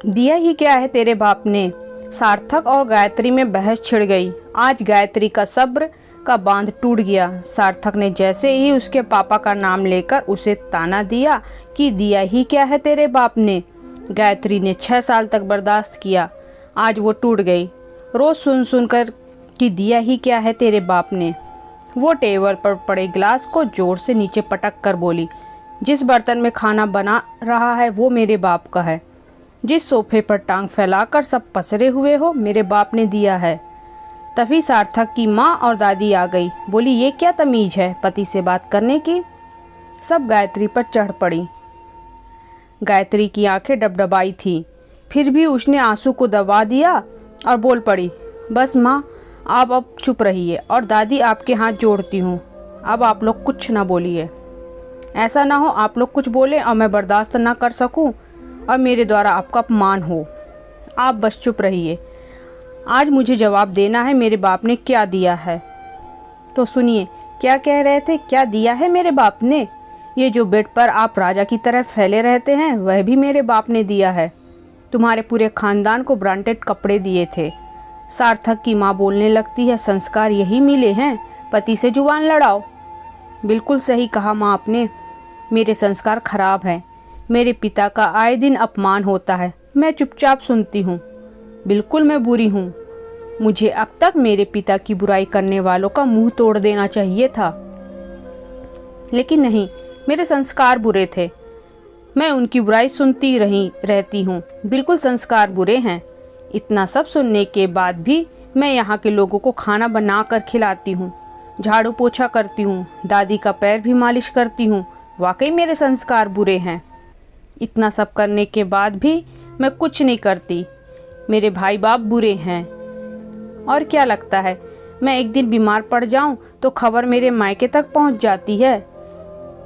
दिया ही क्या है तेरे बाप ने। सार्थक और गायत्री में बहस छिड़ गई। आज गायत्री का सब्र का बांध टूट गया। सार्थक ने जैसे ही उसके पापा का नाम लेकर उसे ताना दिया कि दिया ही क्या है तेरे बाप ने। गायत्री ने 6 साल तक बर्दाश्त किया, आज वो टूट गई। रोज सुन सुनकर कि दिया ही क्या है तेरे बाप ने। वो टेबल पर पड़े गिलास को जोर से नीचे पटक कर बोली, जिस बर्तन में खाना बना रहा है वो मेरे बाप का है। जिस सोफे पर टांग फैलाकर सब पसरे हुए हो मेरे बाप ने दिया है। तभी सार्थक की माँ और दादी आ गई। बोली, ये क्या तमीज है पति से बात करने की। सब गायत्री पर चढ़ पड़ी। गायत्री की आंखें डबडबाई थी, फिर भी उसने आंसू को दबा दिया और बोल पड़ी, बस माँ आप अब चुप रहिए और दादी आपके हाथ जोड़ती हूँ, अब आप लोग कुछ ना बोलिए। ऐसा ना हो आप लोग कुछ बोले और मैं बर्दाश्त ना कर सकूं और मेरे द्वारा आपका अपमान हो। आप बस चुप रहिए। आज मुझे जवाब देना है मेरे बाप ने क्या दिया है। तो सुनिए, क्या कह रहे थे, क्या दिया है मेरे बाप ने। ये जो बेड पर आप राजा की तरह फैले रहते हैं वह भी मेरे बाप ने दिया है। तुम्हारे पूरे खानदान को ब्रांडेड कपड़े दिए थे। सार्थक की माँ बोलने लगती है, संस्कार यही मिले हैं, पति से जुबान लड़ाओ। बिल्कुल सही कहा माँ आपने, मेरे संस्कार खराब हैं। मेरे पिता का आए दिन अपमान होता है, मैं चुपचाप सुनती हूँ। बिल्कुल मैं बुरी हूँ। मुझे अब तक मेरे पिता की बुराई करने वालों का मुंह तोड़ देना चाहिए था, लेकिन नहीं, मेरे संस्कार बुरे थे। मैं उनकी बुराई सुनती रहती हूँ। बिल्कुल संस्कार बुरे हैं। इतना सब सुनने के बाद भी मैं यहाँ के लोगों को खाना बना कर खिलाती हूँ, झाड़ू पोछा करती हूँ, दादी का पैर भी मालिश करती हूँ। वाकई मेरे संस्कार बुरे हैं। इतना सब करने के बाद भी मैं कुछ नहीं करती। मेरे भाई बाप बुरे हैं। और क्या लगता है मैं एक दिन बीमार पड़ जाऊं तो खबर मेरे मायके तक पहुंच जाती है।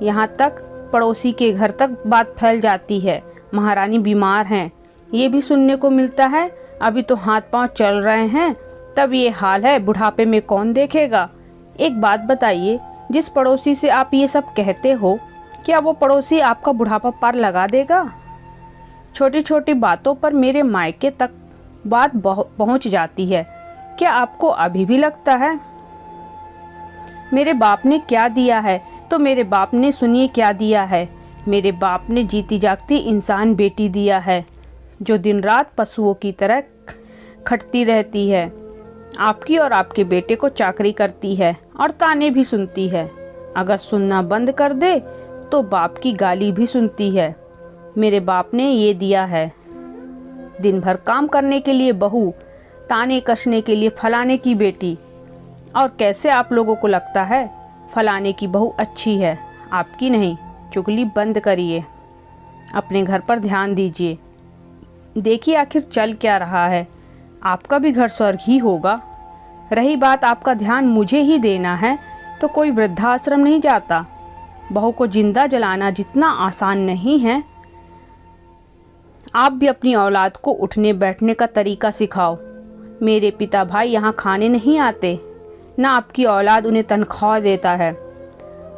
यहाँ तक पड़ोसी के घर तक बात फैल जाती है, महारानी बीमार हैं, ये भी सुनने को मिलता है। अभी तो हाथ पांव चल रहे हैं, तब ये हाल है, बुढ़ापे में कौन देखेगा। एक बात बताइए, जिस पड़ोसी से आप ये सब कहते हो, क्या वो पड़ोसी आपका बुढ़ापा पार लगा देगा। छोटी छोटी बातों पर मेरे मायके तक बात पहुंच जाती है। क्या आपको अभी भी लगता है। मेरे बाप ने क्या दिया है, तो मेरे बाप ने सुनिए क्या दिया है। मेरे बाप ने जीती जागती इंसान बेटी दिया है, जो दिन रात पशुओं की तरह खटती रहती है। आपकी और आपके बेटे को चाकरी करती है और ताने भी सुनती है। अगर सुनना बंद कर दे तो बाप की गाली भी सुनती है। मेरे बाप ने ये दिया है, दिन भर काम करने के लिए बहू, ताने कसने के लिए फलाने की बेटी। और कैसे आप लोगों को लगता है फलाने की बहू अच्छी है, आपकी नहीं। चुगली बंद करिए, अपने घर पर ध्यान दीजिए। देखिए आखिर चल क्या रहा है। आपका भी घर स्वर्ग ही होगा। रही बात आपका ध्यान मुझे ही देना है, तो कोई वृद्धाश्रम नहीं जाता। बहू को जिंदा जलाना जितना आसान नहीं है, आप भी अपनी औलाद को उठने बैठने का तरीका सिखाओ। मेरे पिता भाई यहाँ खाने नहीं आते, ना आपकी औलाद उन्हें तनख्वाह देता है,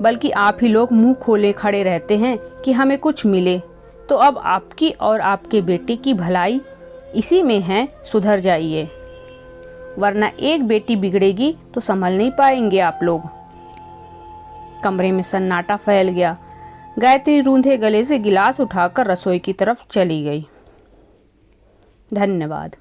बल्कि आप ही लोग मुंह खोले खड़े रहते हैं कि हमें कुछ मिले। तो अब आपकी और आपके बेटे की भलाई इसी में है, सुधर जाइए, वरना एक बेटी बिगड़ेगी तो संभल नहीं पाएंगे आप लोग। कमरे में सन्नाटा फैल गया। गायत्री रूंधे गले से गिलास उठाकर रसोई की तरफ चली गई। धन्यवाद।